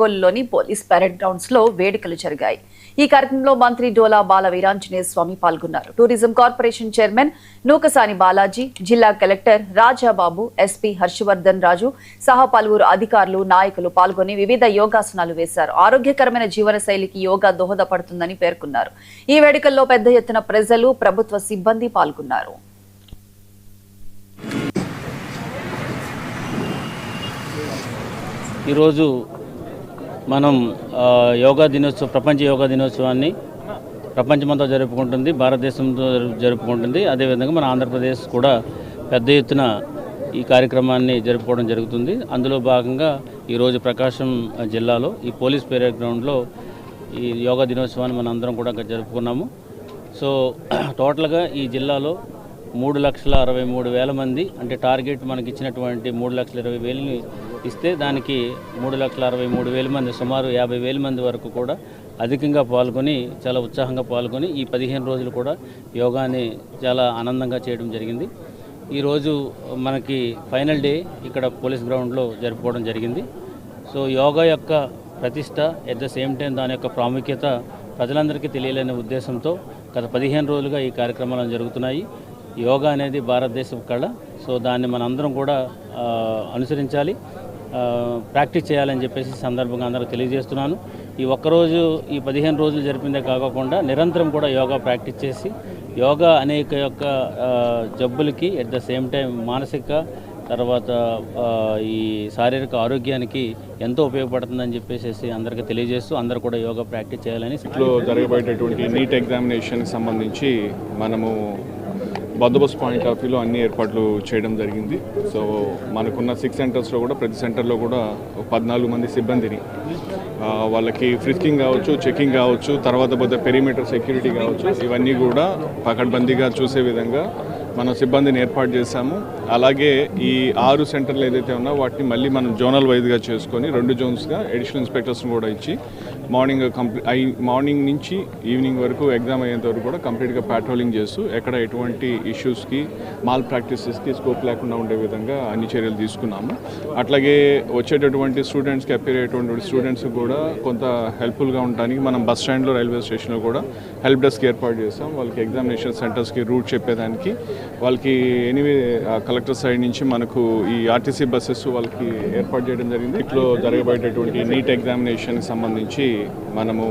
గోల్లోని police parade grounds లో వేడుకలు జరిగాయి. ఈ కార్యక్రమంలో మంత్రి డోలా బాల వీరాంజనేయ స్వామి పాల్గొన్నారు. Tourism corporation chairman Nookasani Balaji, జిల్లా కలెక్టర్ రాజాబాబు, ఎస్పీ హర్షవర్ధన్ రాజు సహా పలువురు అధికారులు, నాయకులు పాల్గొని వివిధ యోగాసనాలు వేశారు. ఆరోగ్యకరమైన జీవన శైలికి యోగా దోహదపడుతుందని పేర్కొన్నారు. ఈ వేడుకల్లో పెద్ద ఎత్తున ప్రజలు, ప్రభుత్వ సిబ్బంది పాల్గొన్నారు. ఈరోజు మనం యోగా దినోత్సవం, ప్రపంచ యోగా దినోత్సవాన్ని ప్రపంచమంతా జరుపుకుంటుంది, భారతదేశంతో జరుపుకుంటుంది. అదేవిధంగా మన ఆంధ్రప్రదేశ్ కూడా పెద్ద ఎత్తున ఈ కార్యక్రమాన్ని జరుపుకోవడం జరుగుతుంది. అందులో భాగంగా ఈరోజు ప్రకాశం జిల్లాలో ఈ పోలీస్ పెరేడ్ గ్రౌండ్లో ఈ యోగా దినోత్సవాన్ని మనం అందరం కూడా జరుపుకున్నాము. సో టోటల్గా ఈ జిల్లాలో 3,63,000 మంది, అంటే టార్గెట్ మనకి ఇచ్చినటువంటి 3,20,000 ఇస్తే దానికి 3,63,000 మంది, సుమారు 50,000 మంది వరకు కూడా అధికంగా పాల్గొని చాలా ఉత్సాహంగా పాల్గొని ఈ 15 రోజులు కూడా యోగాని చాలా ఆనందంగా చేయడం జరిగింది. ఈరోజు మనకి ఫైనల్ డే ఇక్కడ పోలీస్ గ్రౌండ్లో జరుపుకోవడం జరిగింది. సో యోగా యొక్క ప్రతిష్ట, ఎట్ ద సేమ్ టైం దాని యొక్క ప్రాముఖ్యత ప్రజలందరికీ తెలియాలనే ఉద్దేశంతో గత 15 రోజులుగా ఈ కార్యక్రమాలు జరుగుతున్నాయి. యోగా అనేది భారతదేశం కళ. సో దాన్ని మనందరం కూడా అనుసరించాలి, ప్రాక్టీస్ చేయాలని చెప్పేసి సందర్భంగా అందరూ తెలియజేస్తున్నాను. ఈ ఒక్కరోజు, ఈ 15 రోజులు జరిపిందే కాకుండా నిరంతరం కూడా యోగా ప్రాక్టీస్ చేసి యోగా అనేక యొక్క జబ్బులకి, ఎట్ ద సేమ్ టైం మానసిక తర్వాత ఈ శారీరక ఆరోగ్యానికి ఎంతో ఉపయోగపడుతుందని చెప్పేసి అందరికీ తెలియజేస్తూ అందరూ కూడా యోగా ప్రాక్టీస్ చేయాలని. ఇంట్లో జరగబోయేటటువంటి నీట్ ఎగ్జామినేషన్కి సంబంధించి మనము బందోబస్తు పాయింట్ ఆఫ్ వ్యూలో అన్ని ఏర్పాట్లు చేయడం జరిగింది. సో మనకున్న 6 సెంటర్స్లో కూడా ప్రతి సెంటర్లో కూడా 14 మంది సిబ్బందిని వాళ్ళకి ఫ్రిస్కింగ్ కావచ్చు, చెకింగ్ కావచ్చు, తర్వాత పోతే పెరిమీటర్ సెక్యూరిటీ కావచ్చు, ఇవన్నీ కూడా పకడ్బందీగా చూసే విధంగా మనం సిబ్బందిని ఏర్పాటు చేశాము. అలాగే ఈ 6 సెంటర్లు ఏదైతే ఉన్నా వాటిని మళ్ళీ మనం జోనల్ వైజ్గా చేసుకొని 2 జోన్స్గా అడిషనల్ ఇన్స్పెక్టర్స్ని కూడా ఇచ్చి మార్నింగ్ నుంచి ఈవినింగ్ వరకు ఎగ్జామ్ అయ్యేంత వరకు కూడా కంప్లీట్గా ప్యాట్రోలింగ్ చేస్తూ ఎక్కడ ఎటువంటి ఇష్యూస్కి, మాల్ ప్రాక్టీసెస్కి స్కోప్ లేకుండా ఉండే విధంగా అన్ని చర్యలు తీసుకున్నాము. అట్లాగే వచ్చేటటువంటి స్టూడెంట్స్కి, అపేర్ అయ్యేటువంటి స్టూడెంట్స్కి కూడా కొంత హెల్ప్ఫుల్గా ఉండడానికి మనం బస్ స్టాండ్లో, రైల్వే స్టేషన్లో కూడా హెల్ప్ డెస్క్ ఏర్పాటు చేస్తాం. వాళ్ళకి ఎగ్జామినేషన్ సెంటర్స్కి రూట్ చెప్పేదానికి వాళ్ళకి ఎనీవే కలెక్టర్ సైడ్ నుంచి మనకు ఈ ఆర్టీసీ బస్సెస్ వాళ్ళకి ఏర్పాటు చేయడం జరిగింది. ఇట్లో జరగబోయేటటువంటి నీట్ ఎగ్జామినేషన్కి సంబంధించి మనము